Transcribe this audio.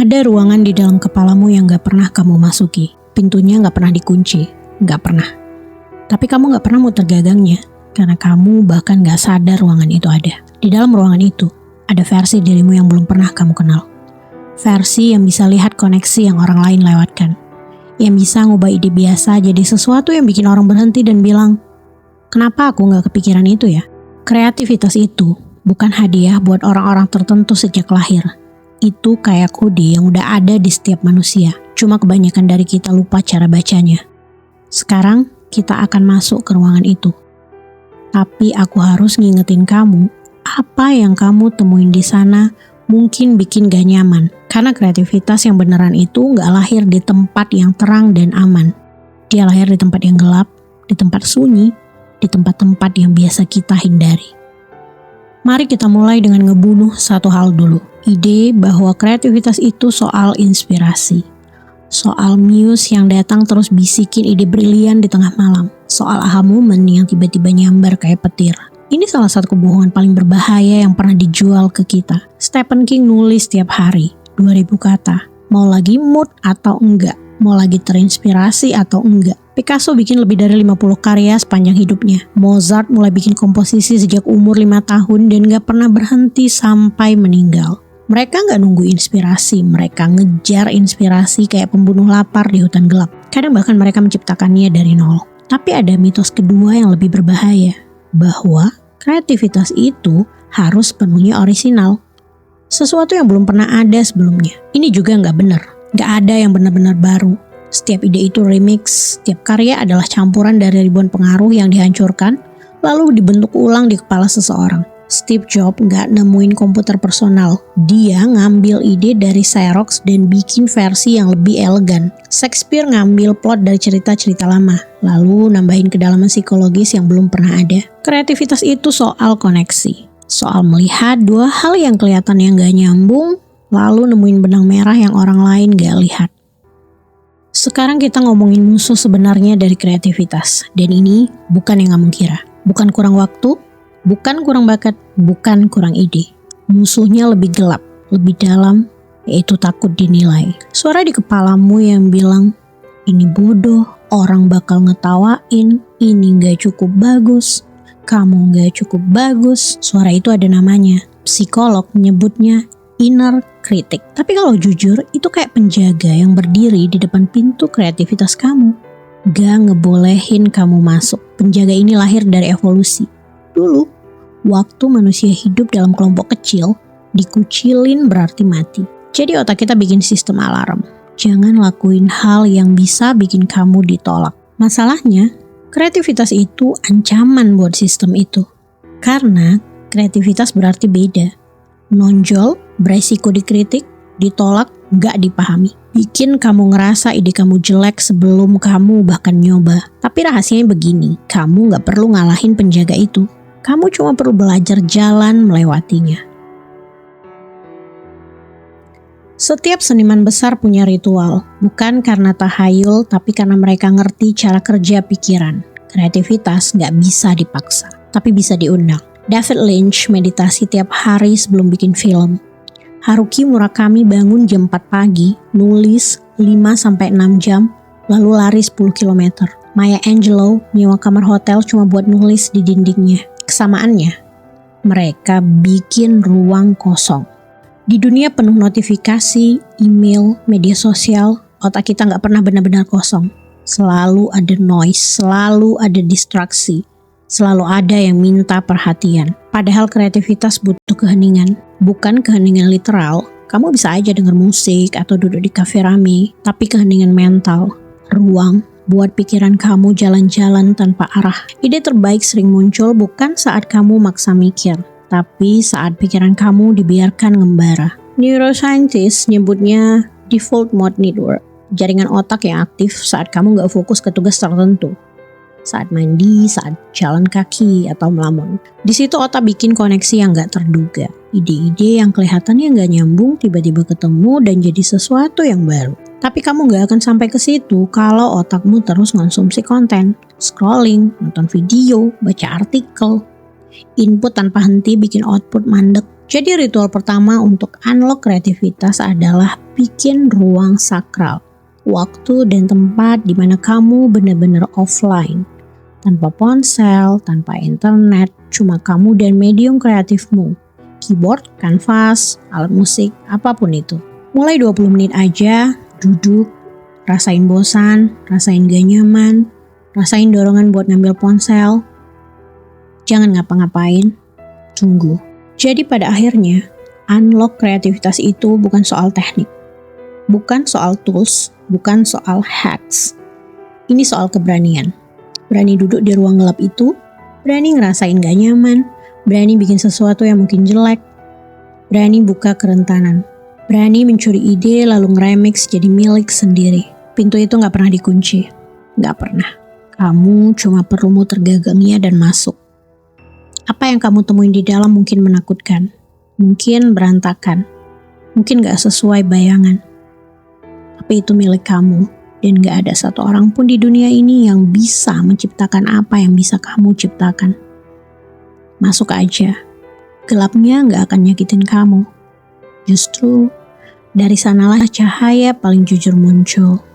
Ada ruangan di dalam kepalamu yang gak pernah kamu masuki. Pintunya gak pernah dikunci. Gak pernah. Tapi kamu gak pernah muter gagangnya. Karena kamu bahkan gak sadar ruangan itu ada. Di dalam ruangan itu, ada versi dirimu yang belum pernah kamu kenal. Versi yang bisa lihat koneksi yang orang lain lewatkan. Yang bisa ngubah ide biasa jadi sesuatu yang bikin orang berhenti dan bilang, kenapa aku gak kepikiran itu ya? Kreativitas itu bukan hadiah buat orang-orang tertentu sejak lahir. Itu kayak kode yang udah ada di setiap manusia. Cuma kebanyakan dari kita lupa cara bacanya. Sekarang kita akan masuk ke ruangan itu. Tapi aku harus ngingetin kamu, apa yang kamu temuin di sana mungkin bikin gak nyaman. Karena kreativitas yang beneran itu gak lahir di tempat yang terang dan aman. Dia lahir di tempat yang gelap, di tempat sunyi, di tempat-tempat yang biasa kita hindari. Mari kita mulai dengan ngebunuh satu hal dulu. Ide bahwa kreativitas itu soal inspirasi. Soal muse yang datang terus bisikin ide brilian di tengah malam. Soal aha moment yang tiba-tiba nyambar kayak petir. Ini salah satu kebohongan paling berbahaya yang pernah dijual ke kita. Stephen King nulis setiap hari, 2000 kata. Mau lagi mood atau enggak? Mau lagi terinspirasi atau enggak? Picasso bikin lebih dari 50 karya sepanjang hidupnya. Mozart mulai bikin komposisi sejak umur 5 tahun dan gak pernah berhenti sampai meninggal. Mereka gak nunggu inspirasi, mereka ngejar inspirasi kayak pembunuh lapar di hutan gelap. Kadang bahkan mereka menciptakannya dari nol. Tapi ada mitos kedua yang lebih berbahaya, bahwa kreativitas itu harus penuhnya orisinal. Sesuatu yang belum pernah ada sebelumnya. Ini juga gak benar, gak ada yang benar-benar baru. Setiap ide itu remix, setiap karya adalah campuran dari ribuan pengaruh yang dihancurkan, lalu dibentuk ulang di kepala seseorang. Steve Jobs nggak nemuin komputer personal, dia ngambil ide dari Xerox dan bikin versi yang lebih elegan. Shakespeare ngambil plot dari cerita-cerita lama, lalu nambahin kedalaman psikologis yang belum pernah ada. Kreativitas itu soal koneksi, soal melihat dua hal yang kelihatan yang gak nyambung, lalu nemuin benang merah yang orang lain gak lihat. Sekarang kita ngomongin musuh sebenarnya dari kreativitas. Dan ini bukan yang kamu kira. Bukan kurang waktu, bukan kurang bakat, bukan kurang ide. Musuhnya lebih gelap, lebih dalam, yaitu takut dinilai. Suara di kepalamu yang bilang, ini bodoh, orang bakal ngetawain, ini gak cukup bagus, kamu gak cukup bagus. Suara itu ada namanya. Psikolog menyebutnya inner critic. Tapi kalau jujur, itu kayak penjaga yang berdiri di depan pintu kreativitas kamu. Gak ngebolehin kamu masuk. Penjaga ini lahir dari evolusi. Dulu, waktu manusia hidup dalam kelompok kecil, dikucilin berarti mati. Jadi otak kita bikin sistem alarm. Jangan lakuin hal yang bisa bikin kamu ditolak. Masalahnya, kreativitas itu ancaman buat sistem itu. Karena kreativitas berarti beda. Nonjol, beresiko dikritik, ditolak, gak dipahami. Bikin kamu ngerasa ide kamu jelek sebelum kamu bahkan nyoba. Tapi rahasianya begini, kamu gak perlu ngalahin penjaga itu. Kamu cuma perlu belajar jalan melewatinya. Setiap seniman besar punya ritual, bukan karena tahayul, tapi karena mereka ngerti cara kerja pikiran. Kreativitas gak bisa dipaksa, tapi bisa diundang. David Lynch meditasi tiap hari sebelum bikin film. Haruki Murakami bangun jam 4 pagi, nulis 5-6 jam, lalu lari 10 km. Maya Angelou nyewa kamar hotel cuma buat nulis di dindingnya. Kesamaannya, mereka bikin ruang kosong. Di dunia penuh notifikasi, email, media sosial, otak kita gak pernah benar-benar kosong. Selalu ada noise, selalu ada distraksi. Selalu ada yang minta perhatian. Padahal kreativitas butuh keheningan. Bukan keheningan literal. Kamu bisa aja denger musik atau duduk di kafe rame. Tapi keheningan mental. Ruang buat pikiran kamu jalan-jalan tanpa arah. Ide terbaik sering muncul bukan saat kamu maksa mikir. Tapi saat pikiran kamu dibiarkan ngembara. Neuroscientist nyebutnya default mode network. Jaringan otak yang aktif saat kamu gak fokus ke tugas tertentu. Saat mandi, saat jalan kaki, atau melamun. Di situ otak bikin koneksi yang gak terduga. Ide-ide yang kelihatannya gak nyambung tiba-tiba ketemu dan jadi sesuatu yang baru. Tapi kamu gak akan sampai ke situ kalau otakmu terus konsumsi konten. Scrolling, nonton video, baca artikel. Input tanpa henti bikin output mandek. Jadi ritual pertama untuk unlock kreativitas adalah bikin ruang sakral. Waktu dan tempat di mana kamu benar-benar offline. Tanpa ponsel, tanpa internet, cuma kamu dan medium kreatifmu. Keyboard, kanvas, alat musik, apapun itu. Mulai 20 menit aja, duduk, rasain bosan, rasain gak nyaman, rasain dorongan buat ngambil ponsel. Jangan ngapa-ngapain, tunggu. Jadi pada akhirnya, unlock kreativitas itu bukan soal teknik, bukan soal tools, bukan soal hacks. Ini soal keberanian. Berani duduk di ruang gelap itu, berani ngerasain gak nyaman, berani bikin sesuatu yang mungkin jelek, berani buka kerentanan, berani mencuri ide lalu ngeremix jadi milik sendiri. Pintu itu gak pernah dikunci, gak pernah. Kamu cuma perlu muter gagangnya dan masuk. Apa yang kamu temuin di dalam mungkin menakutkan, mungkin berantakan, mungkin gak sesuai bayangan. Tapi itu milik kamu, dan gak ada satu orang pun di dunia ini yang bisa menciptakan apa yang bisa kamu ciptakan. Masuk aja, gelapnya gak akan nyakitin kamu. Justru, dari sanalah cahaya paling jujur muncul.